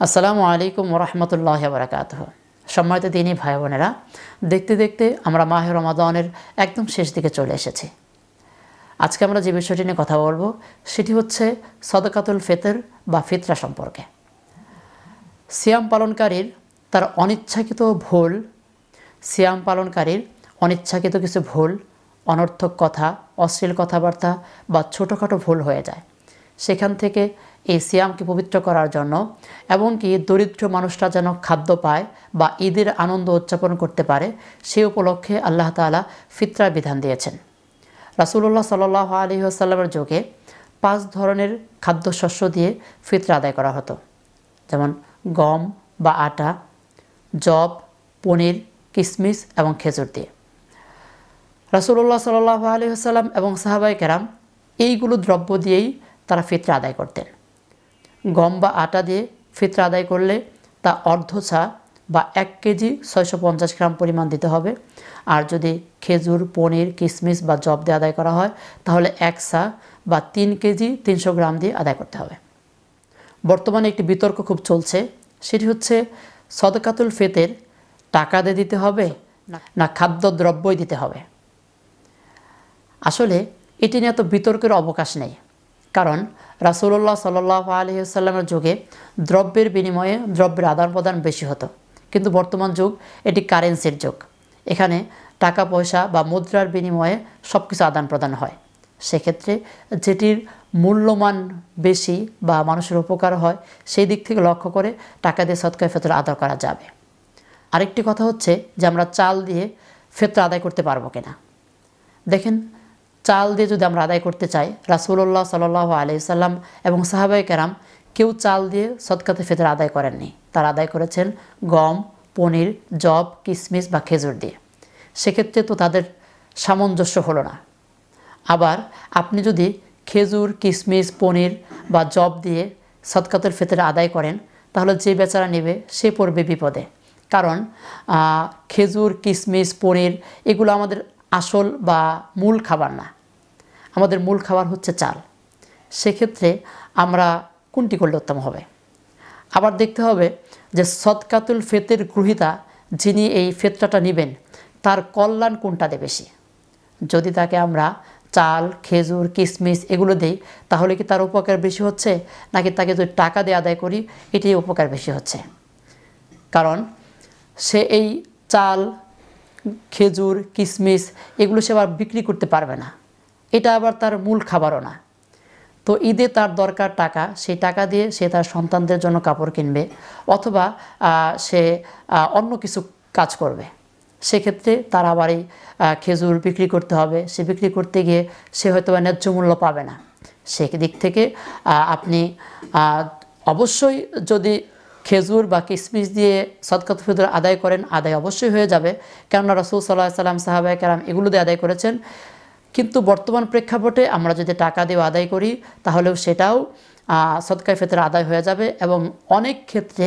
আসসালামু আলাইকুম ওরহমতুল্লাহি ওয়া বারাকাতুহু। সম্মানিত দিনী ভাই বোনেরা, দেখতে দেখতে আমরা মাহে রমাদানের একদম শেষ দিকে চলে এসেছি। আজকে আমরা যে বিষয়টি নিয়ে কথা বলবো সেটি হচ্ছে সদকাতুল ফিতর বা ফিতরা সম্পর্কে। সিয়াম পালনকারীর তার অনিচ্ছাকৃত ভুল, সিয়াম পালনকারীর অনিচ্ছাকৃত কিছু ভুল, অনর্থক কথা, অশ্লীল কথাবার্তা বা ছোটোখাটো ভুল হয়ে যায়। সেখান থেকে এই সিয়ামকে পবিত্র করার জন্য এমনকি দরিদ্র মানুষরা যেন খাদ্য পায় বা ঈদের আনন্দ উদযাপন করতে পারে সেই উপলক্ষে আল্লাহ তাআলা ফিতরার বিধান দিয়েছেন। রাসূলুল্লাহ সাল্লাল্লাহু আলাইহি ওয়াসাল্লামের যুগে 5 ধরনের খাদ্যশস্য দিয়ে ফিতরা আদায় করা হতো, যেমন গম বা আটা, যব, পনির, কিশমিশ এবং খেজুর দিয়ে। রাসূলুল্লাহ সাল্লাল্লাহু আলাইহি ওয়াসাল্লাম এবং সাহাবায়ে কেরাম এইগুলো দ্রব্য দিয়েই তারা ফিতরা আদায় করতেন। গম বা আটা দিয়ে ফিতরা আদায় করলে তা অর্ধ সা বা 1 কেজি 650 গ্রাম পরিমাণ দিতে হবে। আর যদি খেজুর, পনির, কিশমিশ বা জব দিয়ে আদায় করা হয় তাহলে 1 সা বা 3 কেজি 300 গ্রাম দিয়ে আদায় করতে হবে। বর্তমানে একটি বিতর্ক খুব চলছে, সেটি হচ্ছে সদকাতুল ফিতর টাকা দিয়ে দিতে হবে না খাদ্যদ্রব্যই দিতে হবে। আসলে এটি নিয়ে এত বিতর্কের অবকাশ নেই, কারণ রাসূলুল্লাহ সাল্লাল্লাহু আলাইহি ওয়াসাল্লামের যুগে দ্রব্যের বিনিময়ে দ্রব্যের আদান প্রদান বেশি হতো, কিন্তু বর্তমান যুগ এটি কারেন্সির যুগ। এখানে টাকা পয়সা বা মুদ্রার বিনিময়ে সব কিছু আদান প্রদান হয়। সেক্ষেত্রে যেটির মূল্যমান বেশি বা মানুষের উপকার হয় সেই দিক থেকে লক্ষ্য করে টাকা দিয়ে সদকায়ে ফিতর আদায় করা যাবে। আরেকটি কথা হচ্ছে যে আমরা চাল দিয়ে ফিতরা আদায় করতে পারবো কিনা। দেখেন, চাল দিয়ে যদি আমরা আদায় করতে চাই, রাসূলুল্লাহ সাল্লাল্লাহু আলাইহি ওয়াসাল্লাম এবং সাহাবায়ে কেরাম কেউ চাল দিয়ে সদকাতুল ফিতর আদায় করেননি। তারা আদায় করেছেন গম, পনির, জব, কিশমিশ বা খেজুর দিয়ে। সেক্ষেত্রে তো তাদের সামঞ্জস্য হলো না। আবার আপনি যদি খেজুর, কিশমিশ, পনির বা জব দিয়ে সদকাতুল ফিতর আদায় করেন তাহলে যে বেচারা নেবে সে পড়বে বিপদে, কারণ খেজুর, কিশমিশ, পনির এগুলো আমাদের আসল বা মূল খাবার না। আমাদের মূল খাবার হচ্ছে চাল। সেক্ষেত্রে আমরা কোনটি করলে উত্তম হবে? আবার দেখতে হবে যে সদকাতুল ফিতর গ্রহীতা যিনি এই ফিতরাটা নেবেন তার কল্যাণ কোনটাতে বেশি। যদি তাকে আমরা চাল, খেজুর, কিশমিশ এগুলো দেই তাহলে কি তার উপকার বেশি হচ্ছে, নাকি তাকে যদি টাকা দিয়ে আদায় করি এটাই উপকার বেশি হচ্ছে? কারণ সে এই চাল, খেজুর, কিশমিশ এগুলো সে আবার বিক্রি করতে পারবে না, এটা আবার তার মূল খাবারও না। তো ঈদে তার দরকার টাকা, সেই টাকা দিয়ে সে তার সন্তানদের জন্য কাপড় কিনবে অথবা সে অন্য কিছু কাজ করবে। সেক্ষেত্রে তার আবার এই খেজুর বিক্রি করতে হবে, সে বিক্রি করতে গিয়ে সে হয়তো বা ন্যায্য মূল্য পাবে না। সেদিক থেকে আপনি অবশ্যই যদি খেজুর বা কিশমিশ দিয়ে সদকাতুল ফিতর আদায় করেন, আদায় অবশ্যই হয়ে যাবে, কেননা রাসূল সাল্লাল্লাহু আলাইহি ওয়াসাল্লাম, সাহাবায়ে কেরাম এগুলো দিয়ে আদায় করেছেন। কিন্তু বর্তমান প্রেক্ষাপটে আমরা যদি টাকা দিয়ে আদায় করি তাহলেও সেটাও সদকায়ে ফিতর আদায় হয়ে যাবে এবং অনেক ক্ষেত্রে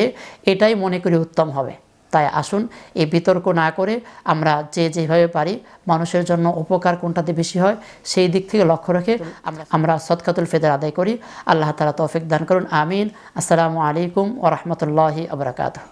এটাই মনে করি উত্তম হবে। তাই আসুন এই বিতর্ক না করে আমরা যেভাবে পারি মানুষের জন্য উপকার কোনটাতে বেশি হয় সেই দিক থেকে লক্ষ্য রেখে আমরা সদকাতুল ফিতর আদায় করি। আল্লাহ তাআলা তৌফিক দান করুন, আমিন। আসসালামু আলাইকুম ওয়া রাহমাতুল্লাহি ওয়া বারাকাতুহু।